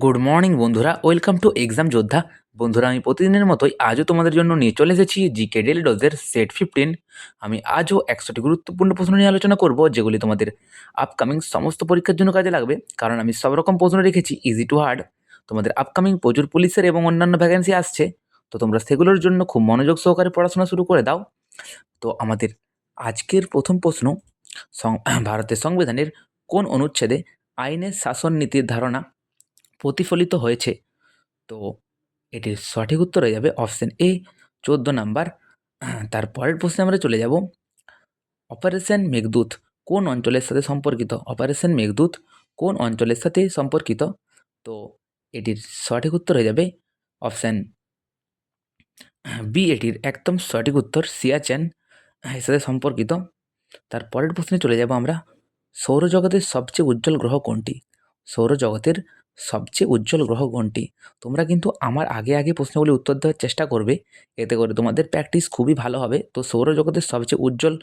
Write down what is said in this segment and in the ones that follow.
Good morning বন্ধুরা, welcome to exam যোদ্ধা। বন্ধুরা, আমি প্রতিদিনের মতোই আজও তোমাদের জন্য নিয়ে চলে এসেছি জিকে ডেলি ডোজের সেট 15। আমি আজও 100টি গুরুত্বপূর্ণ প্রশ্ন নিয়ে আলোচনা করব, যেগুলি তোমাদের আপকামিং সমস্ত পরীক্ষার জন্য কাজে লাগবে। কারণ আমি সব রকম প্রশ্ন রেখেছি, ইজি টু হার্ড। তোমাদের আপকামিং প্রচুর পুলিশের এবং অন্যান্য ভ্যাকেন্সি আসছে, তো তোমরা সেগুলোর জন্য খুব মনোযোগ সহকারে পড়াশোনা শুরু করে দাও। তো আমাদের আজকের প্রথম প্রশ্ন, ভারতের সংবিধানের কোন অনুচ্ছেদে আইনের শাসন নীতির ধারণা প্রতিফলিত হয়েছে? তো এটির সঠিক উত্তর হয়ে যাবে অপশন এ, 14 নাম্বার। তারপরের প্রশ্নে আমরা চলে যাব, অপারেশন মেঘদূত কোন অঞ্চলের সাথে সম্পর্কিত? অপারেশন মেঘদূত কোন অঞ্চলের সাথে সম্পর্কিত? তো এটির সঠিক উত্তর হয়ে যাবে অপশান বি, এটির একদম সঠিক উত্তর সিয়াচেন এর সাথে সম্পর্কিত। তারপরের প্রশ্নে চলে যাব আমরা, সৌরজগতের সবচেয়ে উজ্জ্বল গ্রহ কোনটি? সৌরজগতের সবচেয়ে উজ্জ্বল গ্রহ কোনটি? তোমরা কিন্তু আমার আগে আগে প্রশ্নগুলি উত্তর দেওয়ার চেষ্টা করবে, এতে করে তোমাদের প্র্যাকটিস খুবই ভালো হবে। তো সৌরজগতের সবচেয়ে উজ্জ্বল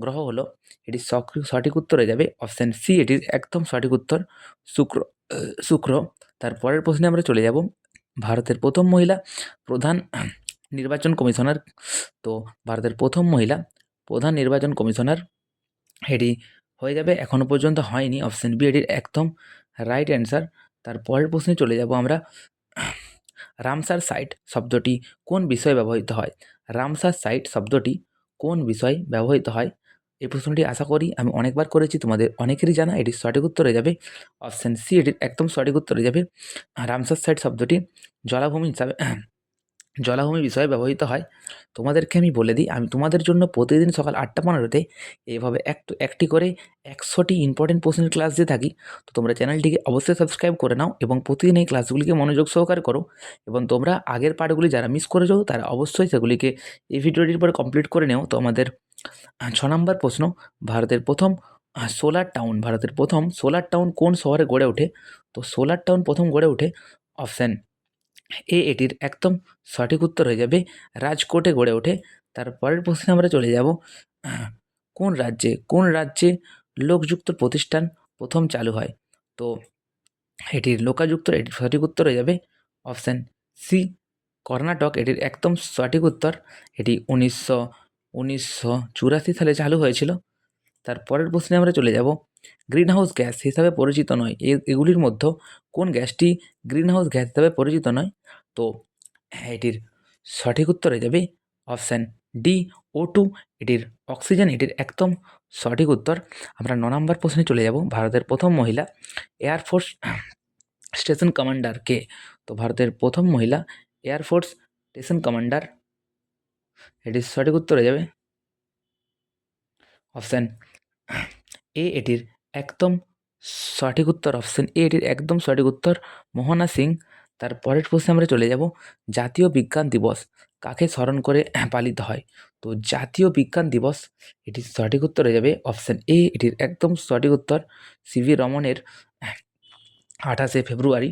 গ্রহ হলো, এটির সঠিক উত্তর হয়ে যাবে অপশান সি, এটির একদম সঠিক উত্তর শুক্র। শুক্র। তারপরের প্রশ্নে আমরা চলে যাব, ভারতের প্রথম মহিলা প্রধান নির্বাচন কমিশনার। তো ভারতের প্রথম মহিলা প্রধান নির্বাচন কমিশনার, এটি হয়ে যাবে, এখনও পর্যন্ত হয়নি, অপশান বি এটির একদম রাইট অ্যান্সার। তারপরের প্রশ্নে চলে যাব আমরা, রামসার সাইট শব্দটি কোন বিষয়ে ব্যবহৃত হয়? রামসার সাইট শব্দটি কোন বিষয়ে ব্যবহৃত হয়? এই প্রশ্নটি আশা করি আমি অনেকবার করেছি, তোমাদের অনেকেরই জানা। এটির সঠিক উত্তর হয়ে যাবে অপশান সি, এটির একদম সঠিক উত্তর হয়ে যাবে রামসার সাইট শব্দটি জলাভূমি হিসাবে জলাভূমি বিষয়ে ব্যবহৃত হয়। তোমাদেরকে আমি বলে দিই, আমি তোমাদের জন্য প্রতিদিন সকাল 8:15-তে এইভাবে একটি করে 100টি ইম্পর্টেন্ট প্রশ্নের ক্লাস দিয়ে থাকি। তো তোমরা চ্যানেলটিকে অবশ্যই সাবস্ক্রাইব করে নাও এবং প্রতিদিন এই ক্লাসগুলিকে মনোযোগ সহকারে করো। এবং তোমরা আগের পার্টগুলি যারা মিস করে যাও, তারা অবশ্যই সেগুলিকে এই ভিডিওটির পরে কমপ্লিট করে নেও। তো আমাদের 6 নম্বর প্রশ্ন, ভারতের প্রথম সোলার টাউন কোন শহরে গড়ে ওঠে? তো সোলার টাউন প্রথম গড়ে ওঠে অপশান এ, এটির একদম সঠিক উত্তর হয়ে যাবে রাজকোটে গড়ে ওঠে। তারপরের প্রশ্নে আমরা চলে যাব, কোন রাজ্যে লোকযুক্ত প্রতিষ্ঠান প্রথম চালু হয়? তো এটির এটির সঠিক উত্তর হয়ে যাবে অপশান সি, কর্ণাটক। এটির একদম সঠিক উত্তর। এটি 1984 সালে চালু হয়েছিল। তারপরের প্রশ্নে আমরা চলে যাব, গ্রিনহাউস গ্যাস হিসাবে পরিচিত নয়, এগুলির মধ্যে কোন গ্যাসটি গ্রিনহাউস গ্যাস হিসাবে পরিচিত নয়? তো এটির সঠিক উত্তর হয়ে যাবে অপশান ডি, O2। এটির অক্সিজেন, এটির একদম সঠিক উত্তর। আমরা 9 নম্বর প্রশ্নে চলে যাব, ভারতের প্রথম মহিলা এয়ারফোর্স স্টেশন কমান্ডার কে? তো ভারতের প্রথম মহিলা এয়ারফোর্স স্টেশন কমান্ডার, এটির সঠিক উত্তর হয়ে যাবে অপশান এ, এটির একদম সঠিক উত্তর। অপশান এ, এটির একদম সঠিক উত্তর মোহনা সিং। তারপরের প্রশ্নে আমরা চলে যাব, জাতীয় বিজ্ঞান দিবস কাকে স্মরণ করে পালিত হয়? তো জাতীয় বিজ্ঞান দিবস, এটির সঠিক উত্তর হয়ে যাবে অপশান এ, এটির একদম সঠিক উত্তর সিভি রমনের 28শে ফেব্রুয়ারি।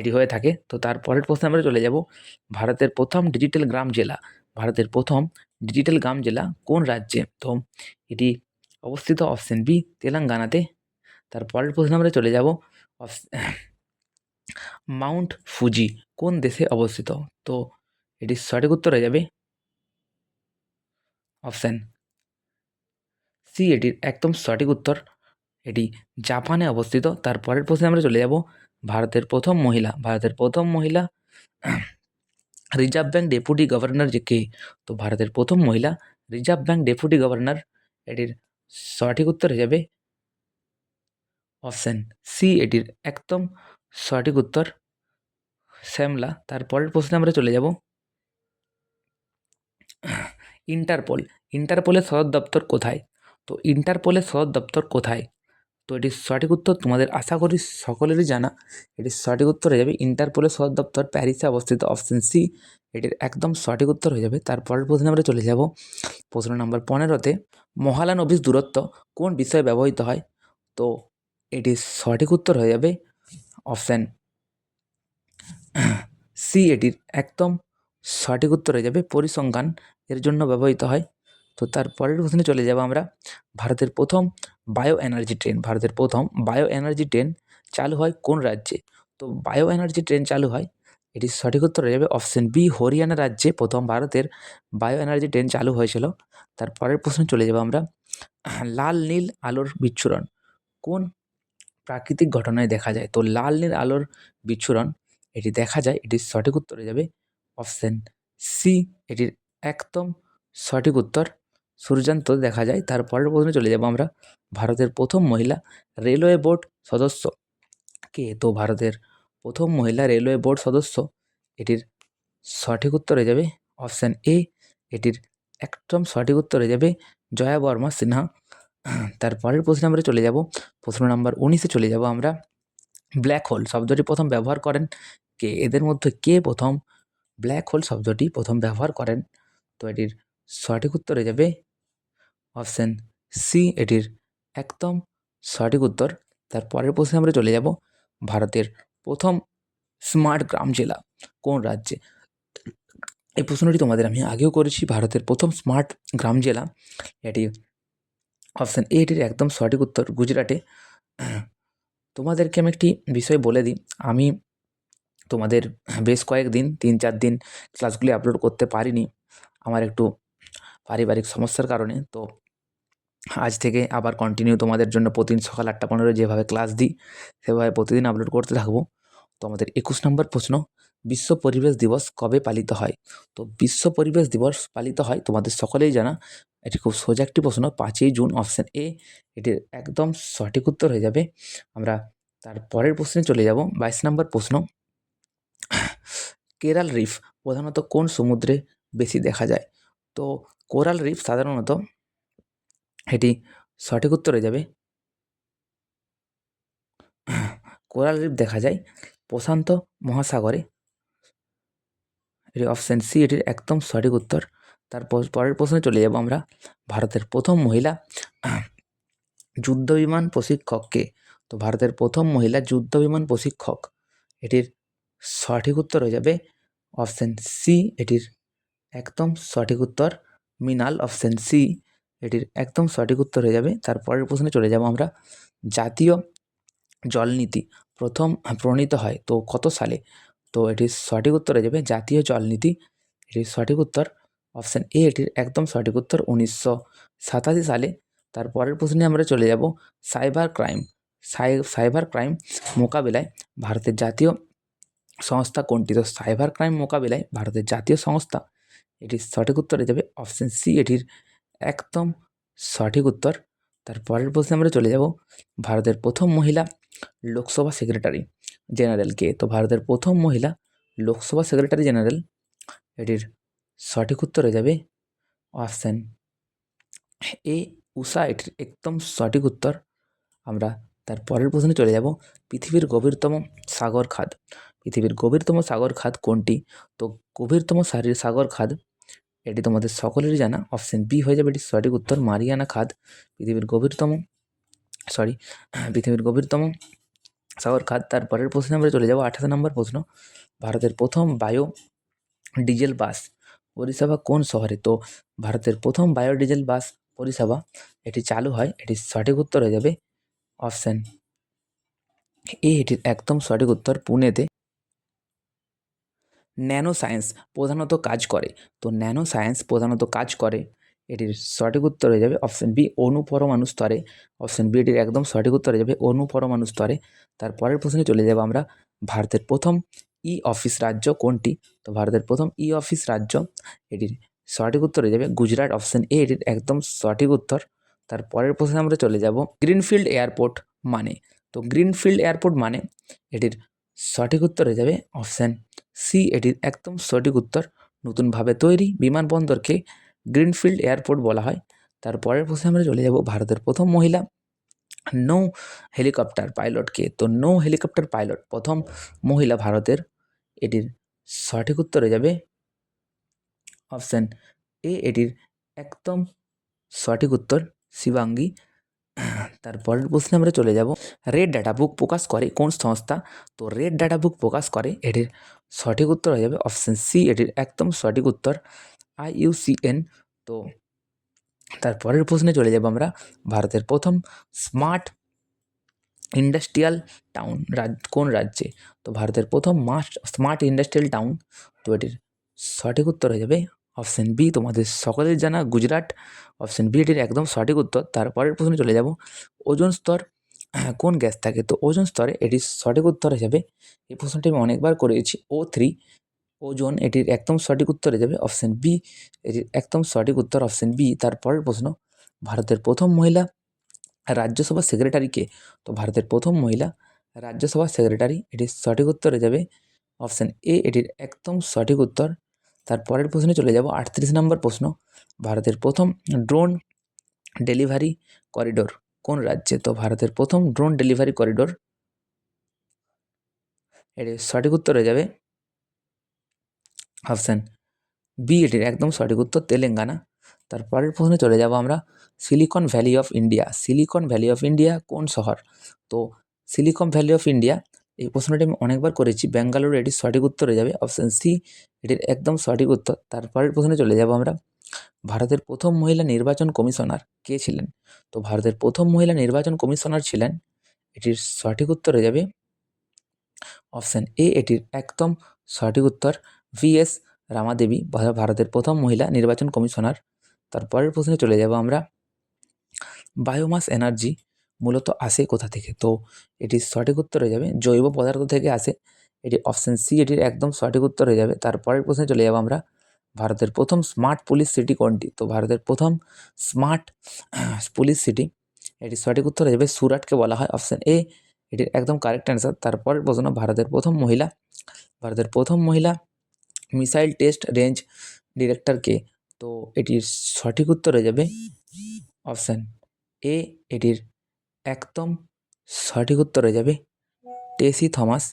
এটি হয়ে থাকে। তো তারপরের প্রশ্নে আমরা চলে যাব, ভারতের প্রথম ডিজিটাল গ্রাম জেলা কোন রাজ্যে? তো এটি অবস্থিত অপশান বি, তেলেঙ্গানাতে। তারপরের প্রশ্নে আমরা চলে যাব, মাউন্ট ফুজি কোন দেশে অবস্থিত? তো এটির সঠিক উত্তর হয়ে যাবে অপশান সি, এটির একদম সঠিক উত্তর। এটি জাপানে অবস্থিত। তারপরের প্রশ্নে আমরা চলে যাব, ভারতের প্রথম মহিলা রিজার্ভ ব্যাঙ্ক ডেপুটি গভর্নর যে কে? তো ভারতের প্রথম মহিলা রিজার্ভ ব্যাঙ্ক ডেপুটি গভর্নর, এটির সঠিক উত্তর হয়ে যাবে অপশান সি, এটির একদম সঠিক উত্তর শ্যামলা। তারপরের প্রশ্নে আমরা চলে যাব, ইন্টারপোলের সদর দপ্তর কোথায়? তো ইন্টারপোলের সদর দপ্তর কোথায়? তো এটির সঠিক উত্তর তোমাদের আশা করি সকলেরই জানা। এটির সঠিক উত্তর হয়ে যাবে ইন্টারপোলের সদর দপ্তর প্যারিসে অবস্থিত, অপশান সি, এটির একদম সঠিক উত্তর হয়ে যাবে। তারপরের প্রশ্নে আমরা চলে যাব, প্রশ্ন নম্বর 15-তে, মহালানবিস দূরত্ব কোন বিষয়ে ব্যবহৃত হয়? তো এটির সঠিক উত্তর হয়ে যাবে অপশান সি, এটির একদম সঠিক উত্তর হয়ে যাবে পরিসংখ্যান এর জন্য ব্যবহৃত হয়। তো তারপরের প্রশ্নে চলে যাব আমরা, ভারতের প্রথম বায়ো এনার্জি ট্রেন চালু হয় কোন রাজ্যে? তো বায়ো এনার্জি ট্রেন চালু হয়, এটির সঠিক উত্তর হয়ে যাবে অপশন বি, হরিয়ানা রাজ্যে প্রথম ভারতের বায়ো এনার্জি ট্রেন চালু হয়েছিল। তার পরের প্রশ্নে চলে যাব আমরা। লাল নীল আলোর বিচ্ছুরণ কোন প্রাকৃতিক ঘটনায় দেখা যায়? তো লাল নীল আলোর বিচ্ছুরণ এটি দেখা যায়, এটির সঠিক উত্তর হয়ে যাবে অপশন সি, এটির একদম সঠিক উত্তর সূর্যান্ত দেখা যায়। তার পরের প্রশ্নে চলে যাব আমরা। ভারতের প্রথম মহিলা রেলওয়ে বোর্ড সদস্য কে? তো ভারতের প্রথম মহিলা রেলওয়ে বোর্ড সদস্য, এটির সঠিক উত্তর হয়ে যাবে অপশান এ, এটির একদম সঠিক উত্তর হয়ে যাবে জয়া বর্মা সিনহা। তার পরের প্রশ্নে আমরা চলে যাব, প্রশ্ন নাম্বার 19-এ চলে যাব আমরা। ব্ল্যাক হোল শব্দটি প্রথম ব্যবহার করেন কে? এদের মধ্যে কে প্রথম ব্ল্যাক হোল শব্দটি প্রথম ব্যবহার করেন? তো এটির সঠিক উত্তর হয়ে যাবে অপশান সি, এটির একদম সঠিক উত্তর। তার পরের প্রশ্নে আমরা চলে যাব, ভারতের প্রথম স্মার্ট গ্রাম জেলা কোন রাজ্যে? এই প্রশ্নটি তোমাদের আমি আগেও করেছি। ভারতের প্রথম স্মার্ট গ্রাম জেলা, এটি অপশান এ, এটির একদম সঠিক উত্তর গুজরাটে। তোমাদেরকে আমি একটি বিষয় বলে দিই, আমি তোমাদের বেশ কয়েকদিন 3-4 দিন ক্লাসগুলি আপলোড করতে পারিনি আমার একটু পারিবারিক সমস্যার কারণে। তো আজ থেকে আবার কন্টিনিউ তোমাদের জন্য প্রতিদিন সকাল 8টা 15 যেভাবে ক্লাস দিই সেভাবে প্রতিদিন আপলোড করতে থাকবো। তো আমাদের 21 নম্বর প্রশ্ন, বিশ্ব পরিবেশ দিবস কবে পালিত হয়? তো বিশ্ব পরিবেশ দিবস পালিত হয় তোমাদের সকলেই জানা, এটি খুব সোজা একটি প্রশ্ন, 5ই জুন অপশান এ, এটির একদম সঠিক উত্তর হয়ে যাবে। আমরা তার পরের প্রশ্নে চলে যাব, 22 নম্বর প্রশ্ন। কোরাল রিফ প্রধানত কোন সমুদ্রে বেশি দেখা যায়? তো কোরাল রিফ সাধারণত, এটি সঠিক উত্তর হয়ে যাবে কোরাল রিফ দেখা যায় প্রশান্ত মহাসাগরে, এটি অপশান সি, এটির একদম সঠিক উত্তর। তারপর পরের প্রশ্নে চলে যাব আমরা। ভারতের প্রথম মহিলা যুদ্ধবিমান প্রশিক্ষক কে? তো ভারতের প্রথম মহিলা যুদ্ধবিমান প্রশিক্ষক, এটির সঠিক উত্তর হয়ে যাবে অপশান সি, এটির একদম সঠিক উত্তর মৃণাল, অপশান সি, এটির একদম সঠিক উত্তর হয়ে যাবে। তারপরের প্রশ্নে চলে যাব আমরা। জাতীয় জলনীতি প্রথম প্রণীত হয় তো কত সালে? তো এটির সঠিক উত্তর হয়ে যাবে জাতীয় জলনীতি, এটির সঠিক উত্তর অপশান এ, এটির একদম সঠিক উত্তর 1987 সালে। তারপরের প্রশ্নে আমরা চলে যাব, সাইবার ক্রাইম সাইবার ক্রাইম মোকাবিলায় ভারতের জাতীয় সংস্থা কোনটি? তো সাইবার ক্রাইম মোকাবিলায় ভারতের জাতীয় সংস্থা, এটির সঠিক উত্তর হয়ে যাবে অপশান সি, এটির একদম সঠিক উত্তর। তারপরের প্রশ্নে আমরা চলে যাব, ভারতের প্রথম মহিলা লোকসভা সেক্রেটারি জেনারেল কে? তো ভারতের প্রথম মহিলা লোকসভা সেক্রেটারি জেনারেল, এটির সঠিক উত্তর হয়ে যাবে অপশান এ, উষা, এটির একদম সঠিক উত্তর। আমরা তার পরের প্রশ্নে চলে যাব, পৃথিবীর গভীরতম সাগর খাদ, পৃথিবীর গভীরতম সাগর খাদ কোনটি? তো গভীরতম সাগর খাদ, এটি তোমাদের সকলেরই জানা, অপশান বি হয়ে যাবে এটির সঠিক উত্তর মারিয়ানা খাদ। পৃথিবীর গভীরতম পৃথিবীর গভীরতম সাগর খাদ। তার পরের প্রশ্নে আমরা চলে যাব 28 নম্বর প্রশ্ন, ভারতের প্রথম বায়ো ডিজেল বাস পরিষেবা কোন শহরে? তো ভারতের প্রথম বায়ো ডিজেল বাস পরিষেবা, এটি চালু হয়, এটির সঠিক উত্তর হয়ে যাবে অপশান এ, এটির একদম সঠিক উত্তর পুনেতে। ন্যানো সায়েন্স প্রধানত কাজ করে, তো ন্যানো সায়েন্স প্রধানত কাজ করে, এটির সঠিক উত্তর হয়ে যাবে অপশান বি, অণুপরমাণু স্তরে, অপশান বি, এটির একদম সঠিক উত্তর হয়ে যাবে অণুপরমাণু স্তরে। তারপরের প্রশ্নে চলে যাব আমরা, ভারতের প্রথম ই অফিস রাজ্য কোনটি? তো ভারতের প্রথম ই অফিস রাজ্য, এটির সঠিক উত্তর হয়ে যাবে গুজরাট, অপশান এ, এটির একদম সঠিক উত্তর। তারপরের প্রশ্নে আমরা চলে যাব, গ্রিনফিল্ড এয়ারপোর্ট মানে? তো গ্রিনফিল্ড এয়ারপোর্ট মানে, এটির সঠিক উত্তর হয়ে যাবে অপশান সি, এটির একদম সঠিক উত্তর নতুনভাবে তৈরি বিমানবন্দরকে গ্রিনফিল্ড এয়ারপোর্ট বলা হয়। তারপরের প্রশ্নে আমরা চলে যাব, ভারতের প্রথম মহিলা নৌ হেলিকপ্টার পাইলট কে? তো নৌ হেলিকপ্টার পাইলট প্রথম মহিলা ভারতের, এটির সঠিক উত্তর হয়ে যাবে অপশান এ, এটির একদম সঠিক উত্তর শিবাঙ্গী। তারপরের প্রশ্নে আমরা চলে যাব, রেড ডাটা বুক প্রকাশ করে কোন সংস্থা? তো রেড ডাটা বুক প্রকাশ করে, এটির সঠিক উত্তর হয়ে যাবে অপশান সি, এটির একদম সঠিক উত্তর IUCN। তো তারপরের প্রশ্নে চলে যাব আমরা, ভারতের প্রথম স্মার্ট ইন্ডাস্ট্রিয়াল টাউন কোন রাজ্যে? তো ভারতের প্রথম স্মার্ট ইন্ডাস্ট্রিয়াল টাউন, তো এটির সঠিক উত্তর হয়ে যাবে অপশান বি, তোমাদের সকলের জানা গুজরাট। অপশান বি এটির একদম সঠিক উত্তর। তারপরের প্রশ্নে চলে যাব, ওজোন স্তর কোন গ্যাস থাকে? তো ওজোন স্তরে এটির সঠিক উত্তর হিসাবে, এই প্রশ্নটি আমি অনেকবার করেছি, O3 ওজোন, এটির একদম সঠিক উত্তর হয়ে যাবে অপশান বি, এটির একদম সঠিক উত্তর অপশান বি। তারপরের প্রশ্ন, ভারতের প্রথম মহিলা রাজ্যসভা সেক্রেটারি কে? তো ভারতের প্রথম মহিলা রাজ্যসভা সেক্রেটারি, এটির সঠিক উত্তর হয়ে যাবে অপশান এ, এটির একদম সঠিক উত্তর। তারপরের প্রশ্নে চলে যাব 38 নম্বর প্রশ্ন, ভারতের প্রথম ড্রোন ডেলিভারি করিডোর কোন রাজ্যে? তো ভারতের প্রথম ড্রোন ডেলিভারি করিডোর, এটির সঠিক উত্তর হয়ে যাবে অপশান বি, এটির একদম সঠিক উত্তর তেলেঙ্গানা। তারপরের প্রশ্নে চলে যাব আমরা, Silicon Valley of India, Silicon Valley of India কোন শহর? তো সিলিকন ভ্যালি অফ ইন্ডিয়া, এই প্রশ্নটি আমি অনেকবার করেছি, ব্যাঙ্গালোর, এটির সঠিক উত্তর হয়ে যাবে অপশান সি, এটির একদম সঠিক উত্তর। তারপরের প্রশ্নে চলে যাব আমরা, ভারতের প্রথম মহিলা নির্বাচন কমিশনার কে ছিলেন? তো ভারতের প্রথম মহিলা নির্বাচন কমিশনার ছিলেন, এটির সঠিক উত্তর হয়ে যাবে অপশান এ, এটির একদম সঠিক উত্তর VS রামাদেবী, ভারতের প্রথম মহিলা নির্বাচন কমিশনার। তারপরের প্রশ্নে চলে যাব আমরা, বায়োমাস এনার্জি মূলত আসে কোথা থেকে? তো এটির সঠিক উত্তর হয়ে যাবে জৈব পদার্থ থেকে আসে, এটি অপশান সি, এটির একদম সঠিক উত্তর হয়ে যাবে। তারপরের প্রশ্নে চলে যাব আমরা, ভারতের প্রথম স্মার্ট পুলিশ সিটি কোনটি? তো ভারতের প্রথম স্মার্ট পুলিশ সিটি, এটির সঠিক উত্তর হয়ে যাবে সুরাটকে বলা হয়, অপশান এ, এটির একদম কারেক্ট অ্যান্সার। তারপরের প্রশ্ন, ভারতের প্রথম মহিলা মিসাইল টেস্ট রেঞ্জ ডিরেক্টর কে? তো এটির সঠিক উত্তর হয়ে যাবে অপশান এ, এটির একদম সঠিক উত্তর হয়ে যাবে টেসি থমাস।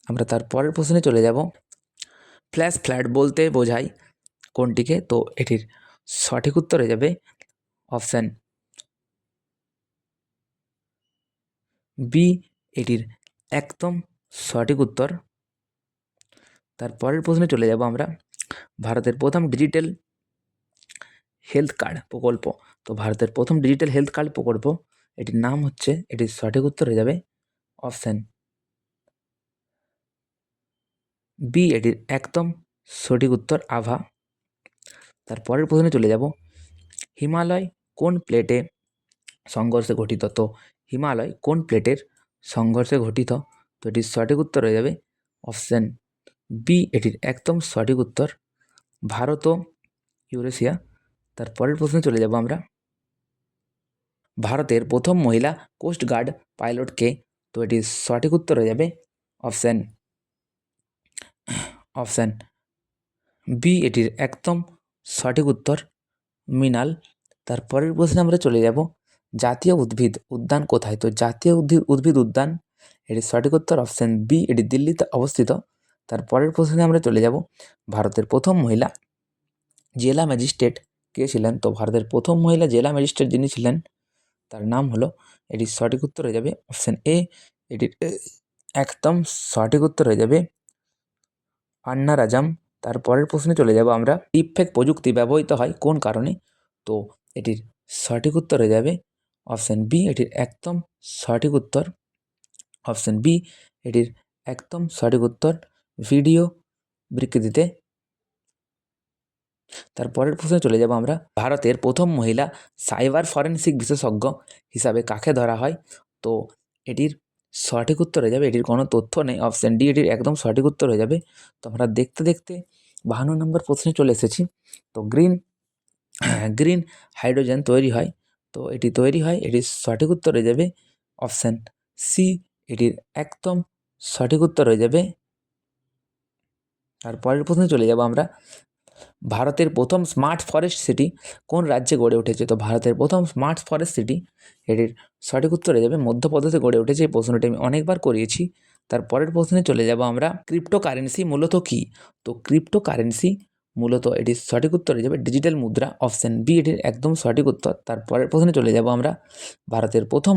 আমরা তারপরের প্রশ্নে চলে যাব, ফ্ল্যাশ ফ্ল্যাড বলতে বোঝায় কোনটিকে? তো এটির সঠিক উত্তর হয়ে যাবে অপশান বি, এটির একদম সঠিক উত্তর। তারপরের প্রশ্নে চলে যাব আমরা, ভারতের প্রথম ডিজিটাল হেলথ কার্ড প্রকল্প, তো ভারতের প্রথম ডিজিটাল হেলথ কার্ড প্রকল্প, এটির নাম হচ্ছে, এটির সঠিক উত্তর হয়ে যাবে অপশান বি, এটির একদম সঠিক উত্তর আভা। তারপরের প্রশ্নে চলে যাব, হিমালয় কোন প্লেটে সংঘর্ষে গঠিত? তো হিমালয় কোন প্লেটের সংঘর্ষে গঠিত? তো এটির সঠিক উত্তর হয়ে যাবে অপশান বি, এটির একদম সঠিক উত্তর ভারত ও ইউরেশিয়া। তারপরের প্রশ্নে চলে যাব আমরা, ভারতের প্রথম মহিলা কোস্ট গার্ড পাইলট কে? তো এটির সঠিক উত্তর হয়ে যাবে অপশান বি, এটির একদম সঠিক উত্তর মৃণাল। তারপরের প্রশ্নে আমরা চলে যাব, জাতীয় উদ্ভিদ উদ্যান কোথায়? তো জাতীয় উদ্ভিদ উদ্যান, এটির সঠিক উত্তর অপশান বি, এটি দিল্লিতে অবস্থিত। তারপরের প্রশ্নে আমরা চলে যাব, ভারতের প্রথম মহিলা জেলা ম্যাজিস্ট্রেট কে ছিলেন? তো ভারতের প্রথম মহিলা জেলা ম্যাজিস্ট্রেট যিনি ছিলেন, তার নাম হলো, এটির সঠিক উত্তর হয়ে যাবে অপশান এ, এটির একদম সঠিক উত্তর হয়ে যাবে আন্না রাজাম। তারপরের প্রশ্নে চলে যাব আমরা, ডিপফেক প্রযুক্তি ব্যবহৃত হয় কোন কারণে? তো এটির সঠিক উত্তর হয়ে যাবে অপশান বি, এটির একদম সঠিক উত্তর অপশান বি, এটির একদম সঠিক উত্তর ভিডিও বিকৃতিতে। তারপরের প্রশ্নে চলে যাব আমরা, ভারতের প্রথম মহিলা সাইবার ফরেনসিক বিশেষজ্ঞ হিসাবে কাকে ধরা হয়? তো এটির সঠিক উত্তর হয়ে যাবে, এটির কোনো তথ্য নেই, অপশান ডি, এটির একদম সঠিক উত্তর হয়ে যাবে। তো আমরা দেখতে দেখতে 52 নম্বর প্রশ্নে চলে এসেছি। তো গ্রিন হাইড্রোজেন তৈরি হয়, তো এটি তৈরি হয়, এটির সঠিক উত্তর হয়ে যাবে অপশান সি, এটির একদম সঠিক উত্তর হয়ে যাবে। তারপরের প্রশ্নে চলে যাব আমরা, ভারতের প্রথম স্মার্ট ফরেস্ট সিটি কোন রাজ্যে গড়ে উঠেছে? তো ভারতের প্রথম স্মার্ট ফরেস্ট সিটি, এটির সঠিক উত্তর হয়ে যাবে মধ্যপ্রদেশে গড়ে উঠেছে। এই প্রশ্নটি আমি অনেকবার করিয়েছি। তারপরের প্রশ্নে চলে যাব আমরা, ক্রিপ্টোকারেন্সি মূলত কী? তো ক্রিপ্টোকারেন্সি মূলত, এটির সঠিক উত্তর হয়ে যাবে ডিজিটাল মুদ্রা, অপশান বি, এটির একদম সঠিক উত্তর। তারপরের প্রশ্নে চলে যাব আমরা, ভারতের প্রথম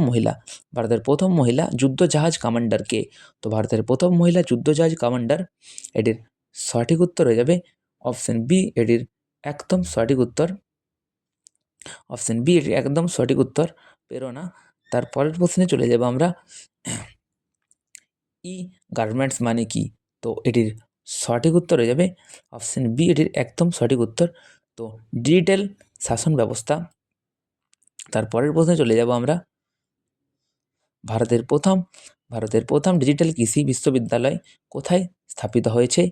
মহিলা যুদ্ধজাহাজ কমান্ডার কে? তো ভারতের প্রথম মহিলা যুদ্ধজাহাজ কমান্ডার, এটির সঠিক উত্তর হয়ে যাবে অপশান বি, এটির একদম সঠিক উত্তর অপশান বি, এটির একদম সঠিক উত্তর প্রেরণা। তারপরের প্রশ্নে চলে যাব আমরা, ই গার্মেন্টস মানে কি? তো এটির সঠিক উত্তর হয়ে যাবে অপশন বি, এটির একদম সঠিক উত্তর। তো ডিজিটাল শাসন ব্যবস্থা। তারপরের প্রশ্নে চলে যাব আমরা, ভারতের প্রথম ডিজিটাল কৃষি বিশ্ববিদ্যালয় কোথায় স্থাপিত হয়েছে?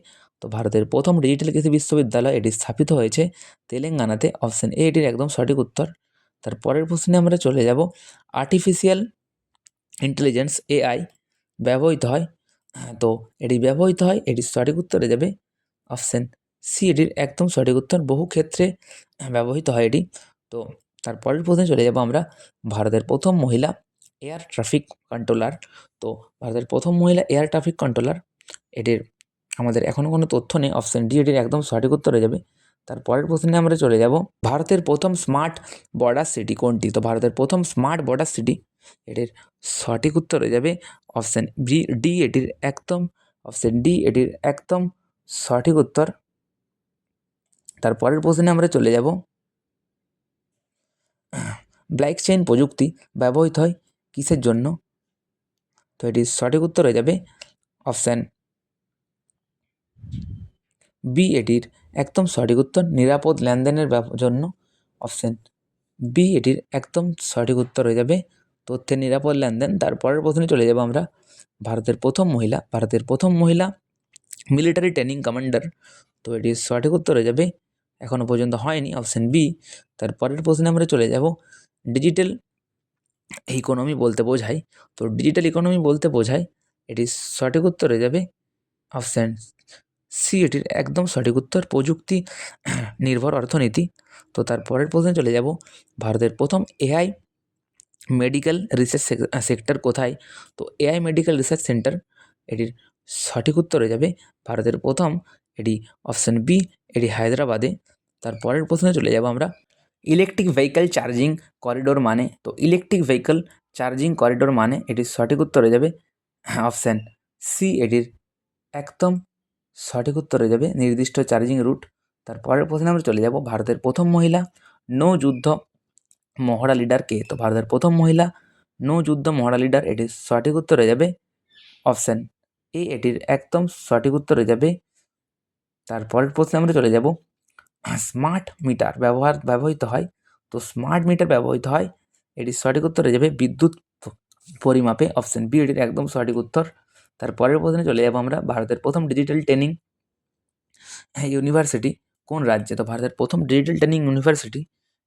তো ভারতের প্রথম ডিজিটাল কৃষি বিশ্ববিদ্যালয় এটি স্থাপিত হয়েছে তেলেঙ্গানাতে। অপশন এ এটির একদম সঠিক উত্তর। তারপরের প্রশ্নে আমরা চলে যাব, আর্টিফিশিয়াল ইন্টেলিজেন্স এআই ব্যবহৃত হয়, তো এটি ব্যবহৃত হয়, এটির সঠিক উত্তরে যাবে অপশন সি, এটির একদম সঠিক উত্তর। বহু ক্ষেত্রে ব্যবহৃত হয় এটি। তো তারপরের প্রশ্নে চলে যাব আমরা, ভারতের প্রথম মহিলা এয়ার ট্রাফিক কন্ট্রোলার। তো ভারতের প্রথম মহিলা এয়ার ট্রাফিক কন্ট্রোলার, এটির আমাদের এখনও কোনো তথ্য নেই। অপশন ডি এটির একদম সঠিক উত্তর হয়ে যাবে। তারপরের প্রশ্নে আমরা চলে যাব, ভারতের প্রথম স্মার্ট বর্ডার সিটি কোনটি? তো ভারতের প্রথম স্মার্ট বর্ডার সিটি, এটির সঠিক উত্তর হয়ে যাবে অপশন ডি, এটির একদম অপশন ডি, এটির একদম সঠিক উত্তর। তারপরের প্রশ্নে আমরা চলে যাব, ব্লকচেইন প্রযুক্তি ব্যবহৃত হয় কিসের জন্য? তো এটির সঠিক উত্তর হয়ে যাবে অপশান বি, এটির একদম সঠিক উত্তর, নিরাপদ লেনদেনের জন্য। অপশান বি, এটির একদম সঠিক উত্তর হয়ে যাবে তথ্যের নিরাপদ লেনদেন। তারপরের প্রশ্নে চলে যাব আমরা, ভারতের প্রথম মহিলা মিলিটারি ট্রেনিং কমান্ডার। তো এটির সঠিক উত্তর হয়ে যাবে, এখনও পর্যন্ত হয়নি, অপশান বি। তারপরের প্রশ্নে আমরা চলে যাব, ডিজিটাল ইকোনমি বলতে বোঝায়। তো ডিজিটাল ইকোনমি বলতে বোঝায়, এটির সঠিক উত্তর হয়ে যাবে অপশান সি, এটির একদম সঠিক উত্তর, প্রযুক্তি নির্ভর অর্থনীতি। তো তারপরের প্রশ্নে চলে যাব, ভারতের প্রথম এআই মেডিকেল রিসার্চ সেক্টর কোথায়? তো এআই মেডিকেল রিসার্চ সেন্টার, এটির সঠিক উত্তর হয়ে যাবে ভারতের প্রথম, এটি অপশান বি, এটি হায়দ্রাবাদে। তারপরের প্রশ্নে চলে যাব আমরা, ইলেকট্রিক ভেহিক্যাল চার্জিং করিডোর মানে? তো ইলেকট্রিক ভেহিক্যাল চার্জিং করিডোর মানে, এটির সঠিক উত্তর হয়ে যাবে অপশান সি, এটির একদম সঠিক উত্তর হয়ে যাবে নির্দিষ্ট চার্জিং রুট। তারপরের প্রশ্নে আমরা চলে যাব, ভারতের প্রথম মহিলা নৌযুদ্ধ মহড়া লিডার কে? তো ভারতের প্রথম মহিলা নৌযুদ্ধ মহড়া লিডার, এটির সঠিক উত্তর হয়ে যাবে অপশান এ, এটির একদম সঠিক উত্তর হয়ে যাবে। তারপরের প্রশ্নে আমরা চলে যাব, স্মার্ট মিটার ব্যবহৃত হয়। তো স্মার্ট মিটার ব্যবহৃত হয়, এটির সঠিক উত্তর হয়ে যাবে বিদ্যুৎ পরিমাপে। অপশান বি, এটির একদম সঠিক উত্তর। তারপরের প্রশ্নে চলে যাব আমরা, ভারতের প্রথম ডিজিটাল ট্রেনিং ইউনিভার্সিটি কোন রাজ্যে? তো ভারতের প্রথম ডিজিটাল ট্রেনিং ইউনিভার্সিটি,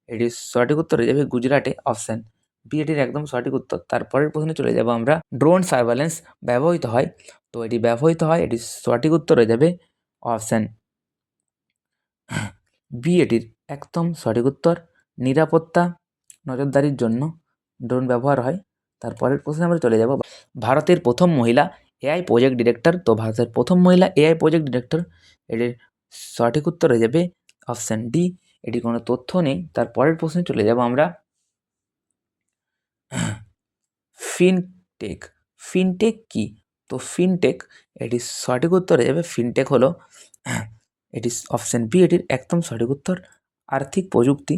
এটির সঠিক উত্তর হয়ে যাবে গুজরাটে। অপশান বি, এটির একদম সঠিক উত্তর। তারপরের প্রশ্নে চলে যাব আমরা, ড্রোন সার্ভেলেন্স ব্যবহৃত হয়। তো এটি ব্যবহৃত হয়, এটির সঠিক উত্তর হয়ে যাবে অপশান বি, এটির একদম সঠিক উত্তর, নিরাপত্তা নজরদারির জন্য ড্রোন ব্যবহার হয়। তারপরের প্রশ্নে আমরা চলে যাব, ভারতের প্রথম মহিলা এআই প্রজেক্ট ডিরেক্টর। তো ভারতের প্রথম মহিলা এআই প্রজেক্ট ডিরেক্টর, এটির সঠিক উত্তর হয়ে যাবে অপশান ডি, এটি কোনো তথ্য নেই। তারপরের প্রশ্নে চলে যাব আমরা, ফিনটেক। ফিনটেক কি? তো ফিনটেক, এটির সঠিক উত্তর হয়ে যাবে, ফিনটেক হলো এটি অপশান বি, এটির একদম সঠিক উত্তর, আর্থিক প্রযুক্তি।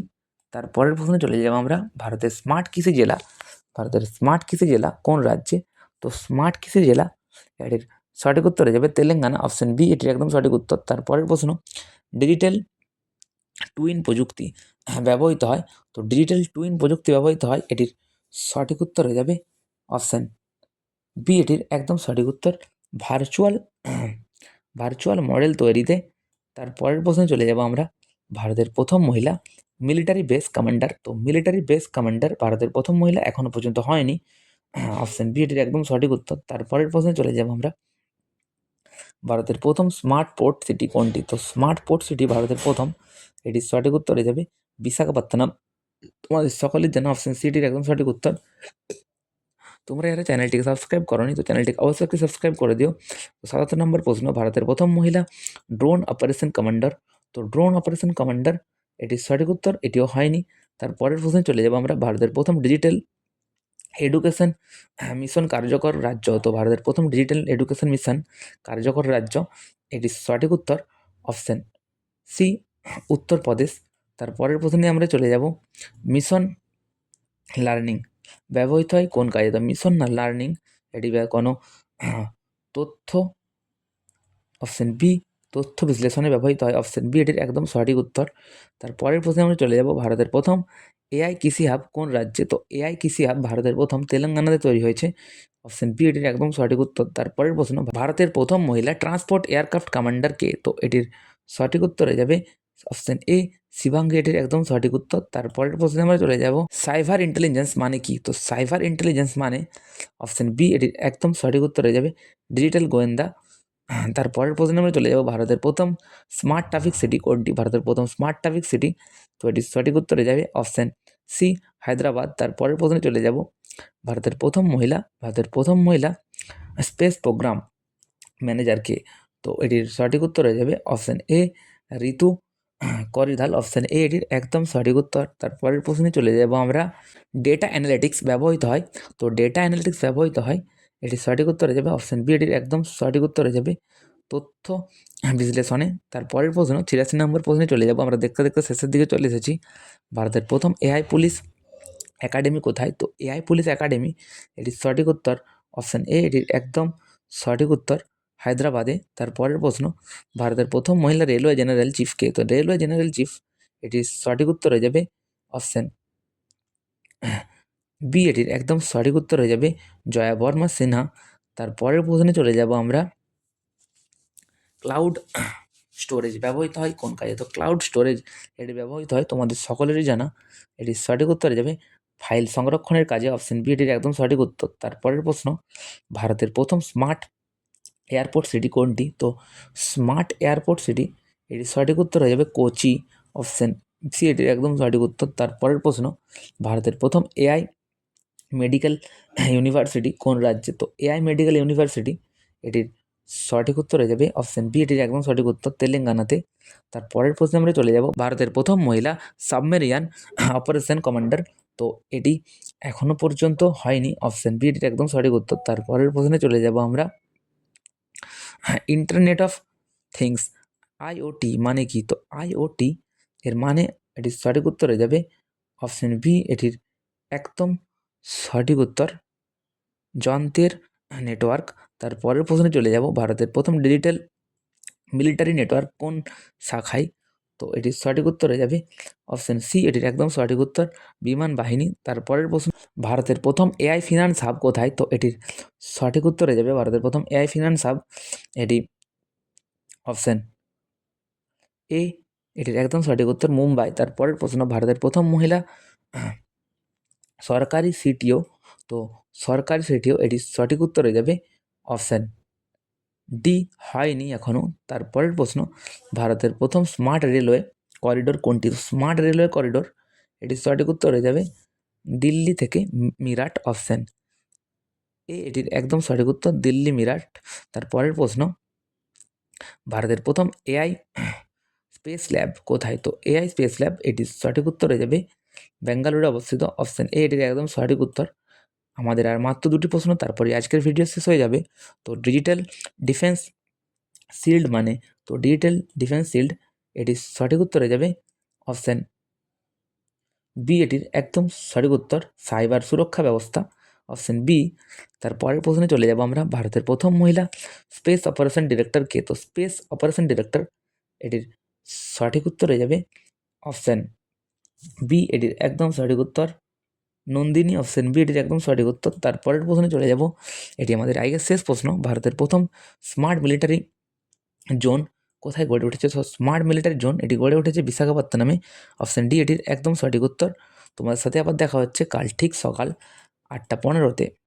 তারপরের প্রশ্নে চলে যাব আমরা, ভারতের স্মার্ট কৃষি জেলা। ভারতের স্মার্ট কৃষি জেলা কোন রাজ্যে? তো স্মার্ট কৃষি জেলা, এটির সঠিক উত্তর হয়ে যাবে তেলেঙ্গানা। অপশান বি, এটির একদম সঠিক উত্তর। তারপরের প্রশ্ন, ডিজিটাল টুইন প্রযুক্তি ব্যবহৃত হয়। তো ডিজিটাল টুইন প্রযুক্তি ব্যবহৃত হয়, এটির সঠিক উত্তর হয়ে যাবে অপশান বি, এটির একদম সঠিক উত্তর, ভার্চুয়াল ভার্চুয়াল মডেল তৈরিতে। তারপরের প্রশ্নে চলে যাব আমরা, ভারতের প্রথম মহিলা মিলিটারি বেস কমান্ডার। তো মিলিটারি বেস কমান্ডার ভারতের প্রথম মহিলা, এখনও পর্যন্ত হয়নি। অপশান বি, এটির একদম সঠিক উত্তর। তারপরের প্রশ্নে চলে যাব আমরা, ভারতের প্রথম স্মার্ট পোর্ট সিটি কোনটি? তো স্মার্ট পোর্ট সিটি ভারতের প্রথম, এটির সঠিক উত্তর হয়ে যাবে বিশাখাপত্তনম। তোমাদের সকলের জন্য অপশান সি, এটির একদম সঠিক উত্তর। তোমরা যারা চ্যানেলটিকে সাবস্ক্রাইব করোনি, তো চ্যানেলটিকে অবশ্যই একটি সাবস্ক্রাইব করে দিও। তো ৭৭ নম্বর প্রশ্ন, ভারতের প্রথম মহিলা ড্রোন অপারেশন কমান্ডার। তো ড্রোন অপারেশন কমান্ডার, এটির সঠিক উত্তর, এটিও হয়নি। তারপরের প্রশ্নে চলে যাব আমরা, ভারতের প্রথম ডিজিটাল এডুকেশন মিশন কার্যকর রাজ্য। তো ভারতের প্রথম ডিজিটাল এডুকেশন মিশন কার্যকর রাজ্য, এটির সঠিক উত্তর অপশান সি, উত্তরপ্রদেশ। তারপরের প্রশ্নে আমরা চলে যাব, মিশন লার্নিং ব্যবহৃত হয় কোন কাজে? তো মিশন না লার্নিং, এটি কোনো তথ্য, অপশন বি তথ্য বিশ্লেষণে ব্যবহৃত হয়, অপশন বি এটির একদম সঠিক উত্তর। তারপরের প্রশ্নে আমরা চলে যাব, ভারতের প্রথম এআই কৃষি হাব কোন রাজ্যে? তো এআই কৃষি হাব ভারতের প্রথম তেলেঙ্গানাতে তৈরি হয়েছে, অপশন বি এটির একদম সঠিক উত্তর। তারপরের প্রশ্ন, ভারতের প্রথম মহিলা ট্রান্সপোর্ট এয়ারক্রাফট কমান্ডার কে? তো এটির সঠিক উত্তর হয়ে যাবে অপশন এ শিবাঙ্গী, এটির একদম সঠিক উত্তর। তারপরের প্রশ্নে আমরা চলে যাব, সাইবার ইন্টেলিজেন্স মানে কি? তো সাইবার ইন্টেলিজেন্স মানে অপশন বি এটির একদম সঠিক উত্তর হয়ে যাবে ডিজিটাল গোয়েন্দা। তারপরের প্রশ্নে আমরা চলে যাব, ভারতের প্রথম স্মার্ট ট্রাফিক সিটি কোনটি? ভারতের প্রথম স্মার্ট ট্রাফিক সিটি, তো এটির সঠিক উত্তর হয়ে যাবে অপশন সি হায়দ্রাবাদ। তারপরের প্রশ্নে চলে যাব, ভারতের প্রথম মহিলা স্পেস প্রোগ্রাম ম্যানেজার কে? তো এটির সঠিক উত্তর হয়ে যাবে option A Ritu করিধাল, option A এটির একদম সঠিক উত্তর। তারপরের প্রশ্নে চলে যাব আমরা, ডেটা অ্যানালিটিক্স ব্যবহৃত হয়, তো ডেটা অ্যানালিটিক্স ব্যবহৃত হয়, এটির সঠিক উত্তর হয়ে যাবে অপশন বি এটির একদম সঠিক উত্তর হয়ে যাবে তথ্য বিশ্লেষণে। তারপরের প্রশ্ন 83 নম্বর প্রশ্নে চলে যাব, আমরা দেখতে দেখতে শেষের দিকে চলে এসেছি। ভারতের প্রথম এআই পুলিশ একাডেমি কোথায়? তো এআই পুলিশ একাডেমি, এটির সঠিক উত্তর অপশন এ এটির একদম সঠিক উত্তর হায়দ্রাবাদে। তারপরের প্রশ্ন, ভারতের প্রথম মহিলা রেলওয়ে জেনারেল চিফ কে? তো রেলওয়ে জেনারেল চিফ, এটির সঠিক উত্তর হয়ে যাবে অপশন বি এটির একদম সঠিক উত্তর হয়ে যাবে জয়া বর্মা সিনহা। তারপরের প্রশ্নে চলে যাব আমরা, ক্লাউড স্টোরেজ ব্যবহৃত হয় কোন কাজে? তো ক্লাউড স্টোরেজ এটি ব্যবহৃত হয় তোমাদের সকলেরই জানা, এটির সঠিক উত্তর হয়ে যাবে ফাইল সংরক্ষণের কাজে, অপশন বি এটির একদম সঠিক উত্তর। তারপরের প্রশ্ন, ভারতের প্রথম স্মার্ট এয়ারপোর্ট সিটি কোনটি? তো স্মার্ট এয়ারপোর্ট সিটি, এটির সঠিক উত্তর হয়ে যাবে কোচি, অপশন সি এটির একদম সঠিক উত্তর। তারপরের প্রশ্ন, ভারতের প্রথম এআই মেডিকেল ইউনিভার্সিটি কোন রাজ্যে? তো এআই মেডিকেল ইউনিভার্সিটি, এটির সঠিক উত্তর হয়ে যাবে অপশন বি এটির একদম সঠিক উত্তর তেলেঙ্গানাতে। তারপরের প্রশ্নে আমরা চলে যাব, ভারতের প্রথম মহিলা সাবমেরিয়ান অপারেশন কমান্ডার, তো এটি এখনো পর্যন্ত হয়নি, অপশন বি এটির একদম সঠিক উত্তর। তারপরের প্রশ্নে চলে যাব আমরা, ইন্টারনেট অফ থিংস আইওটি মানে কি? তো আইওটি এর মানে, এটির সঠিক উত্তর হয়ে যাবে অপশন বি এটির একদম সঠিক উত্তর যন্ত্রের নেটওয়ার্ক। তারপরের প্রশ্নে চলে যাব, ভারতের প্রথম ডিজিটাল মিলিটারি নেটওয়ার্ক কোন শাখায়? তো এটির সঠিক উত্তর হয়ে যাবে অপশন সি এটির একদম সঠিক উত্তর বিমান বাহিনী। তারপরের প্রশ্ন, ভারতের প্রথম এআই ফিনান্স হাব কোথায়? তো এটির সঠিক উত্তর হয়ে যাবে ভারতের প্রথম এআই ফিনান্স হাব, এটি অপশন এ এটির একদম সঠিক উত্তর মুম্বাই। তারপরের প্রশ্ন, ভারতের প্রথম মহিলা সরকারি সিটিও, তো সরকারি সিটিও, এটির সঠিক উত্তর হয়ে যাবে অপশন ডি হয়নি এখনও। তারপরের প্রশ্ন, ভারতের প্রথম স্মার্ট রেলওয়ে করিডোর কোনটি? স্মার্ট রেলওয়ে করিডোর, এটির সঠিক উত্তর হয়ে যাবে দিল্লি থেকে মিরাট, অপশন এ এটির একদম সঠিক উত্তর দিল্লি মিরাট। তারপরের প্রশ্ন, ভারতের প্রথম এআই স্পেস ল্যাব কোথায়? তো এআই স্পেস ল্যাব, এটির সঠিক উত্তর হয়ে যাবে বেঙ্গালুরু অবস্থিত, অপশন এ এটির একদম সঠিক উত্তর। আমাদের আর মাত্র দুটি প্রশ্ন, তারপরে আজকের ভিডিও শেষ হয়ে যাবে। তো ডিজিটাল ডিফেন্স শিল্ড মানে? তো ডিজিটাল ডিফেন্স শিল্ড, এটির সঠিক উত্তর হয়ে যাবে অপশন বি এটির একদম সঠিক উত্তর সাইবার সুরক্ষা ব্যবস্থা, অপশন বি। তারপরের প্রশ্নে চলে যাব আমরা, ভারতের প্রথম মহিলা স্পেস অপারেশন ডিরেক্টর কে? তো স্পেস অপারেশন ডিরেক্টর, এটির সঠিক উত্তর হয়ে যাবে অপশন বি এটির একদম সঠিক উত্তর নন্দিনী, অপশন বি এটির একদম সঠিক উত্তর। তারপরের প্রশ্নে চলে যাব, এটি আমাদের আজকের শেষ প্রশ্ন, ভারতের প্রথম স্মার্ট মিলিটারি জোন কোথায় গড়ে উঠেছে? তো স্মার্ট মিলিটারি জোন, এটি গড়ে উঠেছে বিশাখাপত্তনমে, অপশন ডি এটির একদম সঠিক উত্তর। তোমাদের সাথে আবার দেখা হচ্ছে কাল ঠিক সকাল 8টা 15-তে।